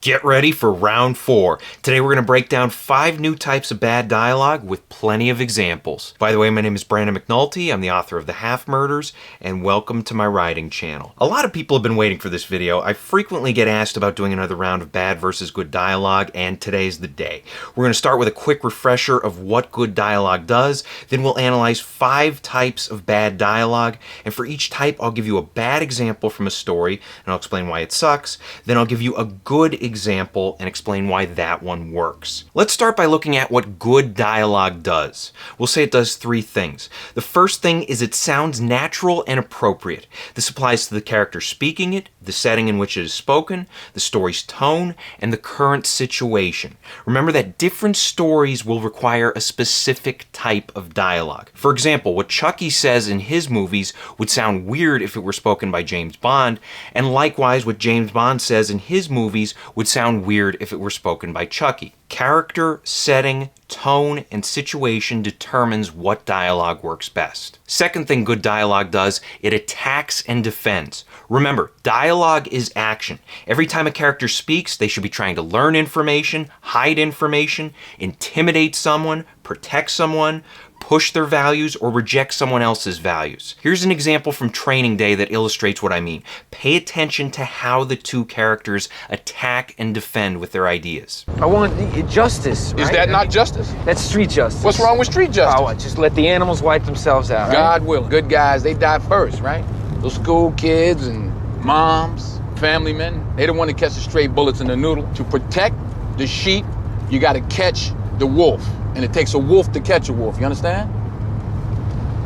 Get ready for round 4. Today we're going to break down 5 new types of bad dialogue with plenty of examples. By the way, my name is Brandon McNulty. I'm the author of The Half Murders, and welcome to my writing channel. A lot of people have been waiting for this video. I frequently get asked about doing another round of bad versus good dialogue, and today's the day. We're going to start with a quick refresher of what good dialogue does, then we'll analyze 5 types of bad dialogue, and for each type I'll give you a bad example from a story, and I'll explain why it sucks. Then I'll give you a good example and explain why that one works. Let's start by looking at what good dialogue does. We'll say it does 3 things. The first thing is it sounds natural and appropriate. This applies to the character speaking it, the setting in which it is spoken, the story's tone, and the current situation. Remember that different stories will require a specific type of dialogue. For example, what Chucky says in his movies would sound weird if it were spoken by James Bond, and likewise what James Bond says in his movies would sound weird if it were spoken by Chucky. Character, setting, tone, and situation determines what dialogue works best. Second thing good dialogue does, it attacks and defends. Remember, dialogue is action. Every time a character speaks, they should be trying to learn information, hide information, intimidate someone, protect someone, push their values, or reject someone else's values. Here's an example from Training Day that illustrates what I mean. Pay attention to how the 2 characters attack and defend with their ideas. I want justice, right? Is that not justice? That's street justice. What's wrong with street justice? Oh, just let the animals wipe themselves out, right? God will. Good guys, they die first, right? Those school kids and moms, family men, they don't want to catch the stray bullets in the noodle. To protect the sheep, you got to catch the wolf. And it takes a wolf to catch a wolf, you understand?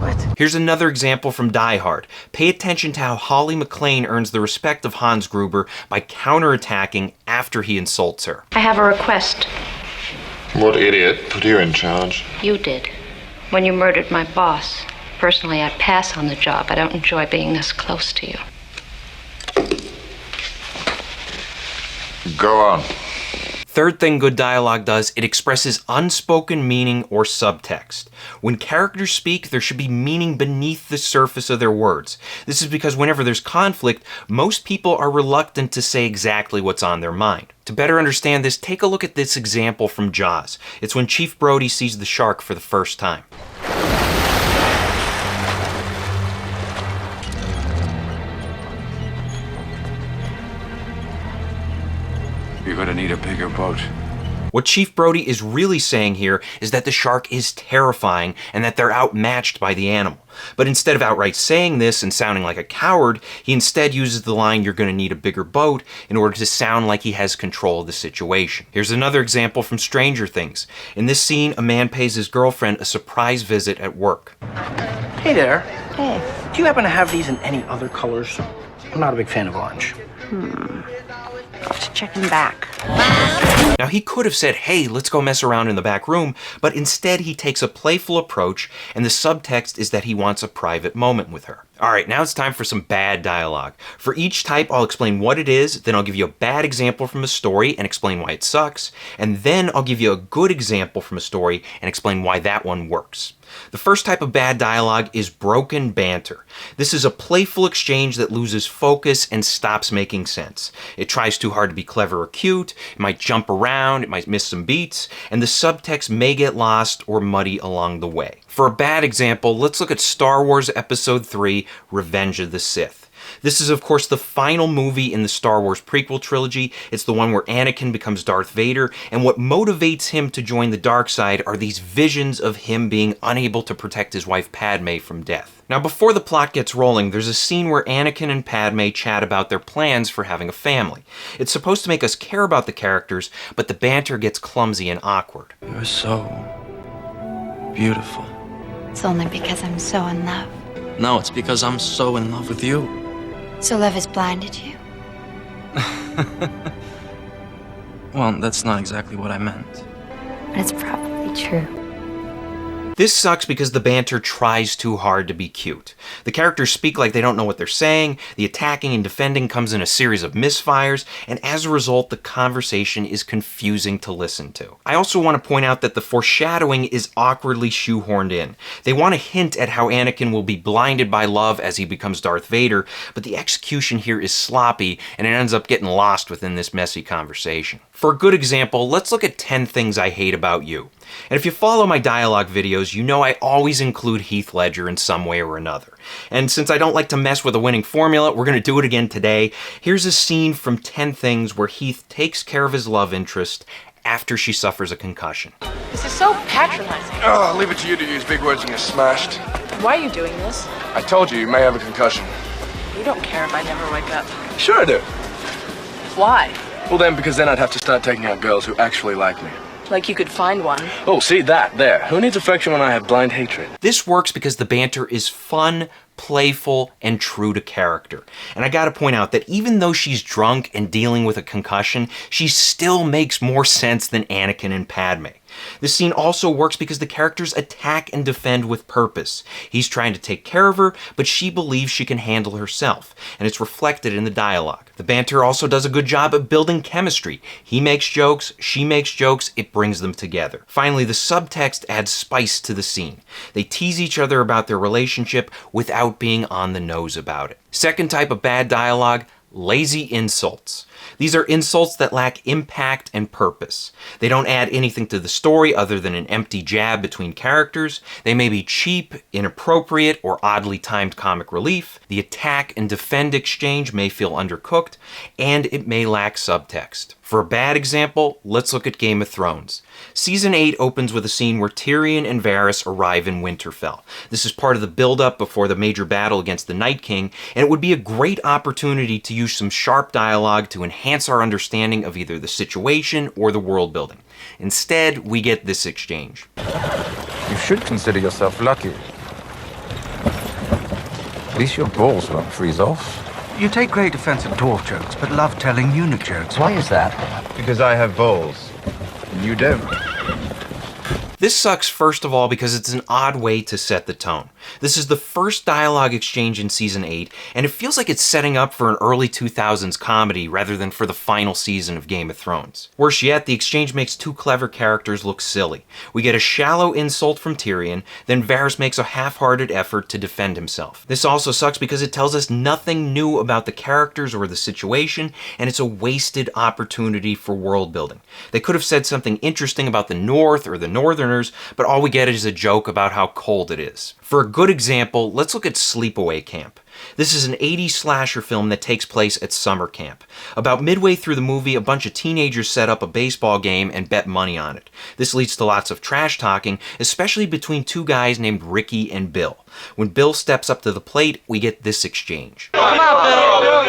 What? Here's another example from Die Hard. Pay attention to how Holly McClane earns the respect of Hans Gruber by counterattacking after he insults her. I have a request. What idiot put you in charge? You did. When you murdered my boss. Personally, I'd pass on the job. I don't enjoy being this close to you. Go on. Third thing good dialogue does, it expresses unspoken meaning or subtext. When characters speak, there should be meaning beneath the surface of their words. This is because whenever there's conflict, most people are reluctant to say exactly what's on their mind. To better understand this, take a look at this example from Jaws. It's when Chief Brody sees the shark for the first time. You're gonna need a bigger boat. What Chief Brody is really saying here is that the shark is terrifying and that they're outmatched by the animal. But instead of outright saying this and sounding like a coward, he instead uses the line, "You're gonna need a bigger boat," in order to sound like he has control of the situation. Here's another example from Stranger Things. In this scene, a man pays his girlfriend a surprise visit at work. Hey there. Hey. Do you happen to have these in any other colors? I'm not a big fan of orange. I'll have to check him back. Now he could have said, "Hey, let's go mess around in the back room," but instead he takes a playful approach, and the subtext is that he wants a private moment with her. Alright, now it's time for some bad dialogue. For each type, I'll explain what it is, then I'll give you a bad example from a story and explain why it sucks, and then I'll give you a good example from a story and explain why that one works. The first type of bad dialogue is broken banter. This is a playful exchange that loses focus and stops making sense. It tries too hard to be clever or cute, it might jump around, it might miss some beats, and the subtext may get lost or muddy along the way. For a bad example, let's look at Star Wars Episode 3, Revenge of the Sith. This is, of course, the final movie in the Star Wars prequel trilogy. It's the one where Anakin becomes Darth Vader, and what motivates him to join the dark side are these visions of him being unable to protect his wife Padme from death. Now, before the plot gets rolling, there's a scene where Anakin and Padme chat about their plans for having a family. It's supposed to make us care about the characters, but the banter gets clumsy and awkward. You're so beautiful. It's only because I'm so in love. No, it's because I'm so in love with you. So love has blinded you? Well, that's not exactly what I meant. But it's probably true. This sucks because the banter tries too hard to be cute. The characters speak like they don't know what they're saying, the attacking and defending comes in a series of misfires, and as a result, the conversation is confusing to listen to. I also want to point out that the foreshadowing is awkwardly shoehorned in. They want to hint at how Anakin will be blinded by love as he becomes Darth Vader, but the execution here is sloppy, and it ends up getting lost within this messy conversation. For a good example, let's look at 10 things I hate about you. And if you follow my dialogue videos, you know I always include Heath Ledger in some way or another. And since I don't like to mess with a winning formula, we're going to do it again today. Here's a scene from 10 Things where Heath takes care of his love interest after she suffers a concussion. This is so patronizing. Oh, I'll leave it to you to use big words and get smashed. Why are you doing this? I told you may have a concussion. You don't care if I never wake up. Sure I do. Why? Well then, because then I'd have to start taking out girls who actually like me. Like you could find one. Oh, see that, there. Who needs affection when I have blind hatred? This works because the banter is fun, playful, and true to character. And I gotta point out that even though she's drunk and dealing with a concussion, she still makes more sense than Anakin and Padme. This scene also works because the characters attack and defend with purpose. He's trying to take care of her, but she believes she can handle herself, and it's reflected in the dialogue. The banter also does a good job of building chemistry. He makes jokes, she makes jokes, it brings them together. Finally, the subtext adds spice to the scene. They tease each other about their relationship without being on the nose about it. Second type of bad dialogue, lazy insults. These are insults that lack impact and purpose. They don't add anything to the story other than an empty jab between characters. They may be cheap, inappropriate, or oddly timed comic relief. The attack and defend exchange may feel undercooked, and it may lack subtext. For a bad example, let's look at Game of Thrones. Season 8 opens with a scene where Tyrion and Varys arrive in Winterfell. This is part of the build-up before the major battle against the Night King, and it would be a great opportunity to use some sharp dialogue to enhance our understanding of either the situation or the world building. Instead, we get this exchange. You should consider yourself lucky. At least your balls won't freeze off. You take great offense at dwarf jokes, but love telling eunuch jokes. Why is that? Because I have balls. And you don't. This sucks first of all because it's an odd way to set the tone. This is the first dialogue exchange in Season 8, and it feels like it's setting up for an early 2000s comedy rather than for the final season of Game of Thrones. Worse yet, the exchange makes two clever characters look silly. We get a shallow insult from Tyrion, then Varys makes a half-hearted effort to defend himself. This also sucks because it tells us nothing new about the characters or the situation, and it's a wasted opportunity for world building. They could have said something interesting about the North or the Northerners, but all we get is a joke about how cold it is. For a good example, let's look at Sleepaway Camp. This is an 80s slasher film that takes place at summer camp. About midway through the movie, a bunch of teenagers set up a baseball game and bet money on it. This leads to lots of trash talking, especially between two guys named Ricky and Bill. When Bill steps up to the plate, we get this exchange. Come on, Bill.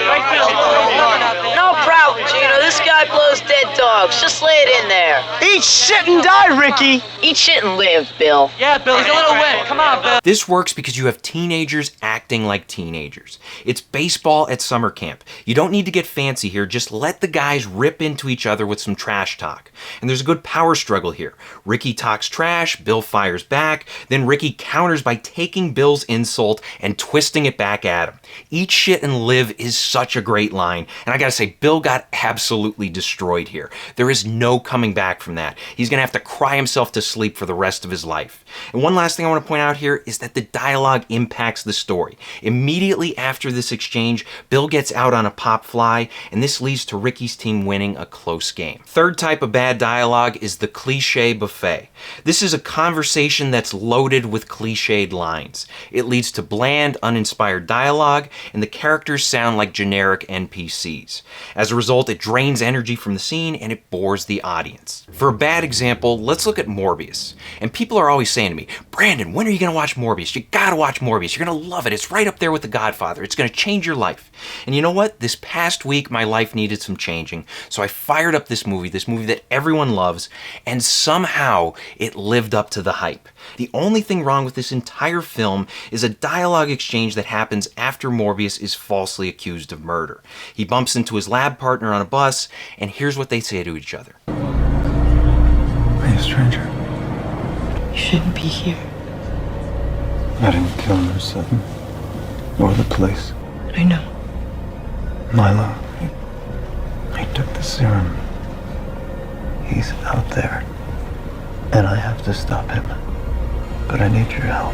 No problem, Gino. This guy blows dead dogs. Just lay it in there. Eat shit and die, Ricky. Eat shit and live, Bill. Yeah, Bill, he's a little wet. Come on, Bill. This works because you have teenagers acting like teenagers. It's baseball at summer camp. You don't need to get fancy here, just let the guys rip into each other with some trash talk. And there's a good power struggle here. Ricky talks trash, Bill fires back, then Ricky counters by taking Bill's insult and twisting it back at him. Eat shit and live is such a great line, and I gotta say, Bill got absolutely destroyed here. There is no coming back from that. He's gonna have to cry himself to sleep for the rest of his life. And one last thing I want to point out here is that the dialogue impacts the story. Immediately after this exchange, Bill gets out on a pop fly, and this leads to Ricky's team winning a close game. Third type of bad dialogue is the cliché buffet. This is a conversation that's loaded with cliched lines. It leads to bland, uninspired dialogue, and the characters sound like generic NPCs. As a result, it drains energy from the scene, and it bores the audience. For a bad example, let's look at Morbius. And people are always saying to me, Brandon, when are you going to watch Morbius? You gotta watch Morbius. You're going to love it. It's right up there with The Godfather. It's going to change your life. And you know what? This past week, my life needed some changing. So I fired up this movie that everyone loves, and somehow it lived up to the hype. The only thing wrong with this entire film is a dialogue exchange that happens after Morbius is falsely accused of murder. He bumps into his lab partner on a bus, and here's what they say to each other. Hey, stranger. You shouldn't be here. I didn't kill Nurse Sutton. Or the police. I know. Milo, he took the serum. He's out there. And I have to stop him. But I need your help.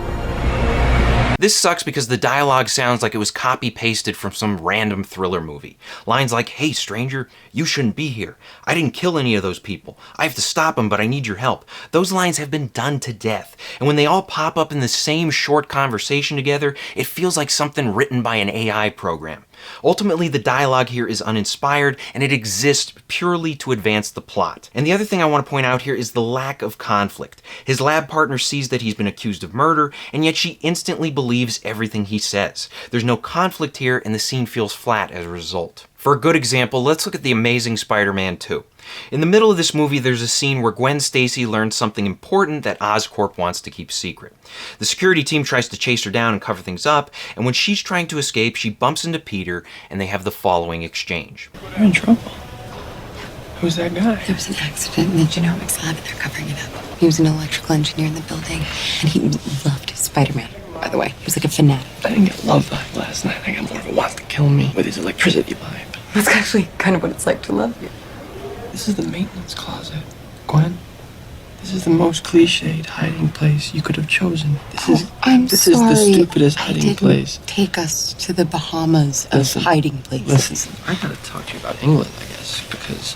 This sucks because the dialogue sounds like it was copy-pasted from some random thriller movie. Lines like, "Hey stranger, you shouldn't be here. I didn't kill any of those people. I have to stop them, but I need your help." Those lines have been done to death. And when they all pop up in the same short conversation together, it feels like something written by an AI program. Ultimately, the dialogue here is uninspired, and it exists purely to advance the plot. And the other thing I want to point out here is the lack of conflict. His lab partner sees that he's been accused of murder, and yet she instantly believes everything he says. There's no conflict here, and the scene feels flat as a result. For a good example, let's look at The Amazing Spider-Man 2. In the middle of this movie, there's a scene where Gwen Stacy learns something important that Oscorp wants to keep secret. The security team tries to chase her down and cover things up, and when she's trying to escape, she bumps into Peter, and they have the following exchange. You're in trouble. Who's that guy? There was an accident in the genomics lab, and they're covering it up. He was an electrical engineer in the building, and he loved Spider-Man, by the way. He was like a fanatic. I didn't get love vibe last night. I got more of a wants to kill me with his electricity vibe. That's actually kind of what it's like to love you. This is the maintenance closet, Gwen. This is the most cliched hiding place you could have chosen. This is the stupidest hiding place. Take us to the Bahamas of hiding places. Listen, I gotta talk to you about England, I guess, because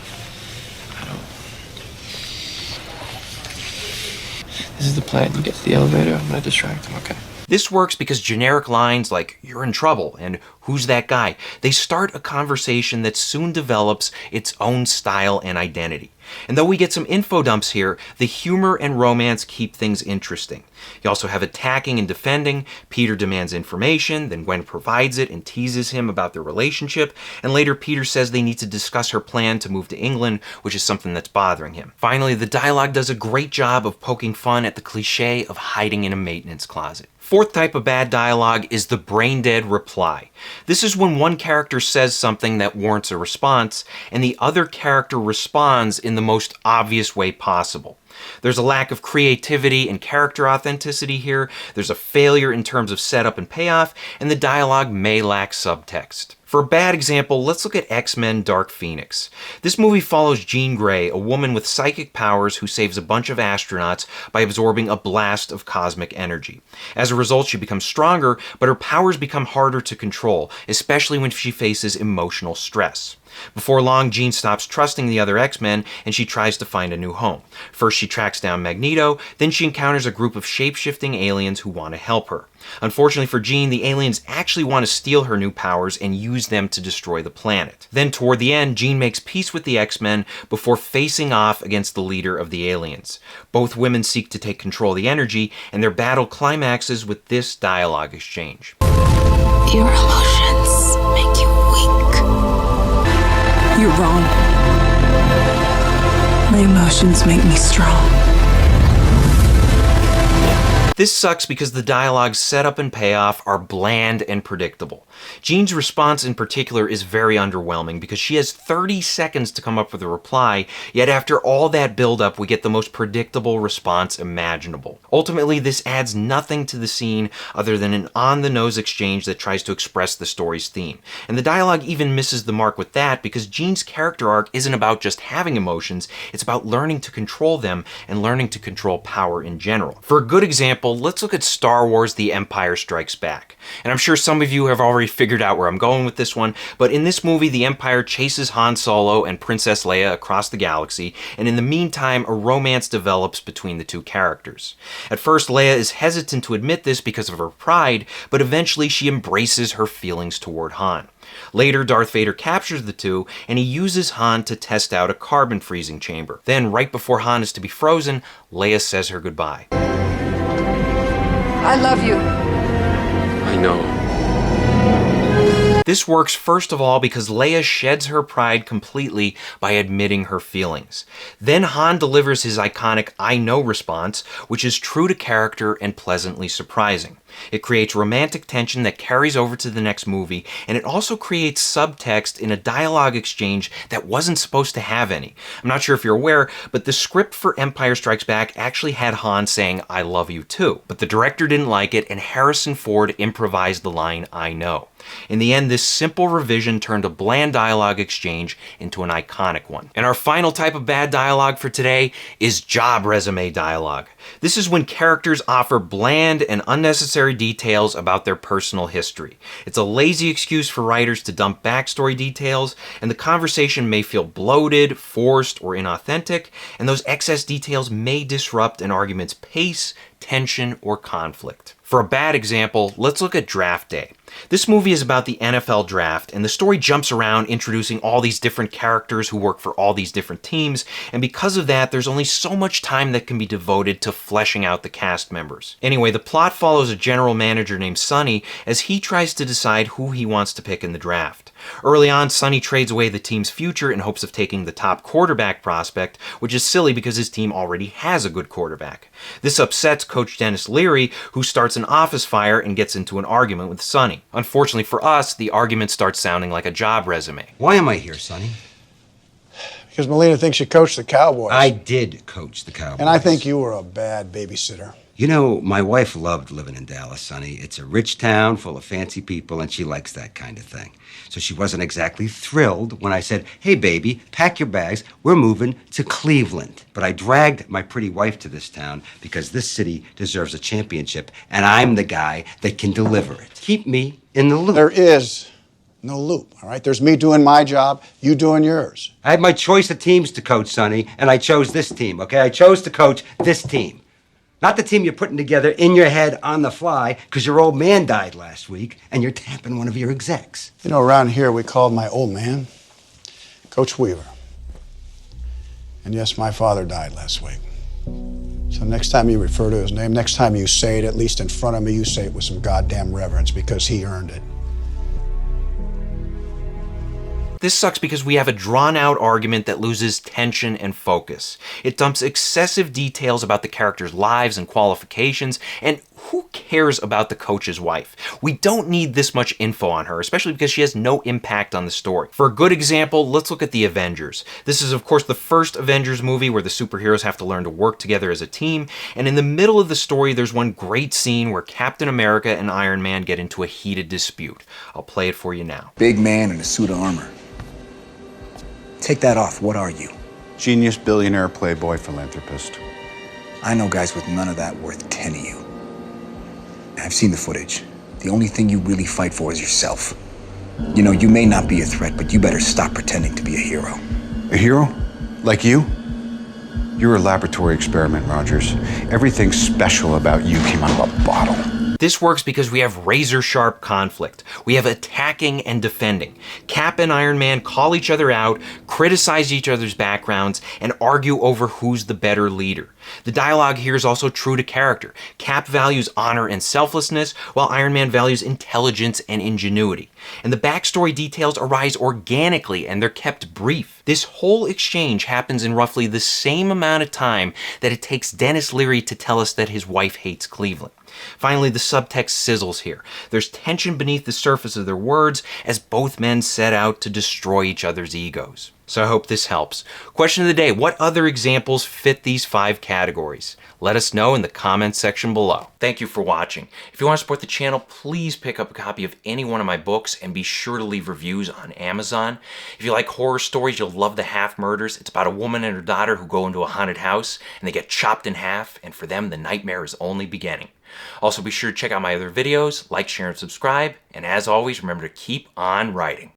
this is the plan. You get to the elevator, I'm gonna distract him, okay? This works because generic lines like, "You're in trouble," and "Who's that guy?" they start a conversation that soon develops its own style and identity. And though we get some info dumps here, the humor and romance keep things interesting. You also have attacking and defending. Peter demands information, then Gwen provides it and teases him about their relationship, and later Peter says they need to discuss her plan to move to England, which is something that's bothering him. Finally, the dialogue does a great job of poking fun at the cliche of hiding in a maintenance closet. Fourth type of bad dialogue is the brain-dead reply. This is when one character says something that warrants a response, and the other character responds in the most obvious way possible. There's a lack of creativity and character authenticity here, there's a failure in terms of setup and payoff, and the dialogue may lack subtext. For a bad example, let's look at X-Men Dark Phoenix. This movie follows Jean Grey, a woman with psychic powers who saves a bunch of astronauts by absorbing a blast of cosmic energy. As a result, she becomes stronger, but her powers become harder to control, especially when she faces emotional stress. Before long, Jean stops trusting the other X-Men and she tries to find a new home. First, she tracks down Magneto, then she encounters a group of shape-shifting aliens who want to help her. Unfortunately for Jean, the aliens actually want to steal her new powers and use them to destroy the planet. Then toward the end, Jean makes peace with the X-Men before facing off against the leader of the aliens. Both women seek to take control of the energy, and their battle climaxes with this dialogue exchange. Your emotions make you weak. You're wrong. My emotions make me strong. This sucks because the dialogue's setup and payoff are bland and predictable. Jean's response in particular is very underwhelming because she has 30 seconds to come up with a reply, yet after all that build-up we get the most predictable response imaginable. Ultimately, this adds nothing to the scene other than an on-the-nose exchange that tries to express the story's theme. And the dialogue even misses the mark with that because Jean's character arc isn't about just having emotions, it's about learning to control them and learning to control power in general. For a good example, let's look at Star Wars: The Empire Strikes Back. And I'm sure some of you have already figured out where I'm going with this one, but in this movie, the Empire chases Han Solo and Princess Leia across the galaxy, and in the meantime, a romance develops between the two characters. At first, Leia is hesitant to admit this because of her pride, but eventually she embraces her feelings toward Han. Later, Darth Vader captures the two, and he uses Han to test out a carbon freezing chamber. Then, right before Han is to be frozen, Leia says her goodbye. I love you. I know. This works first of all because Leia sheds her pride completely by admitting her feelings. Then Han delivers his iconic "I know" response, which is true to character and pleasantly surprising. It creates romantic tension that carries over to the next movie, and it also creates subtext in a dialogue exchange that wasn't supposed to have any. I'm not sure if you're aware, but the script for Empire Strikes Back actually had Han saying, "I love you too." But the director didn't like it, and Harrison Ford improvised the line, "I know." In the end, this simple revision turned a bland dialogue exchange into an iconic one. And our final type of bad dialogue for today is job resume dialogue. This is when characters offer bland and unnecessary details about their personal history. It's a lazy excuse for writers to dump backstory details, and the conversation may feel bloated, forced, or inauthentic, and those excess details may disrupt an argument's pace, tension, or conflict. For a bad example, let's look at Draft Day. This movie is about the NFL draft, and the story jumps around introducing all these different characters who work for all these different teams, and because of that, there's only so much time that can be devoted to fleshing out the cast members. Anyway, the plot follows a general manager named Sonny as he tries to decide who he wants to pick in the draft. Early on, Sonny trades away the team's future in hopes of taking the top quarterback prospect, which is silly because his team already has a good quarterback. This upsets Coach Dennis Leary, who starts an office fire and gets into an argument with Sonny. Unfortunately for us, the argument starts sounding like a job resume. Why am I here, Sonny? Because Melina thinks you coached the Cowboys. I did coach the Cowboys. And I think you were a bad babysitter. You know, my wife loved living in Dallas, Sonny. It's a rich town full of fancy people, and she likes that kind of thing. So she wasn't exactly thrilled when I said, "Hey, baby, pack your bags. We're moving to Cleveland." But I dragged my pretty wife to this town because this city deserves a championship, and I'm the guy that can deliver it. Keep me in the loop. There is no loop, all right? There's me doing my job, you doing yours. I had my choice of teams to coach, Sonny, and I chose this team, okay? I chose to coach this team. Not the team you're putting together in your head on the fly because your old man died last week and you're tapping one of your execs. You know, around here we called my old man Coach Weaver. And yes, my father died last week. So next time you refer to his name, next time you say it, at least in front of me, you say it with some goddamn reverence because he earned it. This sucks because we have a drawn-out argument that loses tension and focus. It dumps excessive details about the characters' lives and qualifications, and who cares about the coach's wife? We don't need this much info on her, especially because she has no impact on the story. For a good example, let's look at the Avengers. This is, of course, the first Avengers movie where the superheroes have to learn to work together as a team, and in the middle of the story, there's one great scene where Captain America and Iron Man get into a heated dispute. I'll play it for you now. Big man in a suit of armor. Take that off, what are you? Genius, billionaire, playboy, philanthropist. I know guys with none of that worth 10 of you. I've seen the footage. The only thing you really fight for is yourself. You know, you may not be a threat, but you better stop pretending to be a hero. A hero? Like you? You're a laboratory experiment, Rogers. Everything special about you came out of a bottle. This works because we have razor-sharp conflict. We have attacking and defending. Cap and Iron Man call each other out, criticize each other's backgrounds, and argue over who's the better leader. The dialogue here is also true to character. Cap values honor and selflessness, while Iron Man values intelligence and ingenuity. And the backstory details arise organically, and they're kept brief. This whole exchange happens in roughly the same amount of time that it takes Dennis Leary to tell us that his wife hates Cleveland. Finally, the subtext sizzles here. There's tension beneath the surface of their words as both men set out to destroy each other's egos. So I hope this helps. Question of the day, what other examples fit these 5 categories? Let us know in the comments section below. Thank you for watching. If you want to support the channel, please pick up a copy of any one of my books and be sure to leave reviews on Amazon. If you like horror stories, you'll love The Half Murders. It's about a woman and her daughter who go into a haunted house and they get chopped in half, and for them, the nightmare is only beginning. Also, be sure to check out my other videos, like, share, and subscribe, and as always, remember to keep on writing.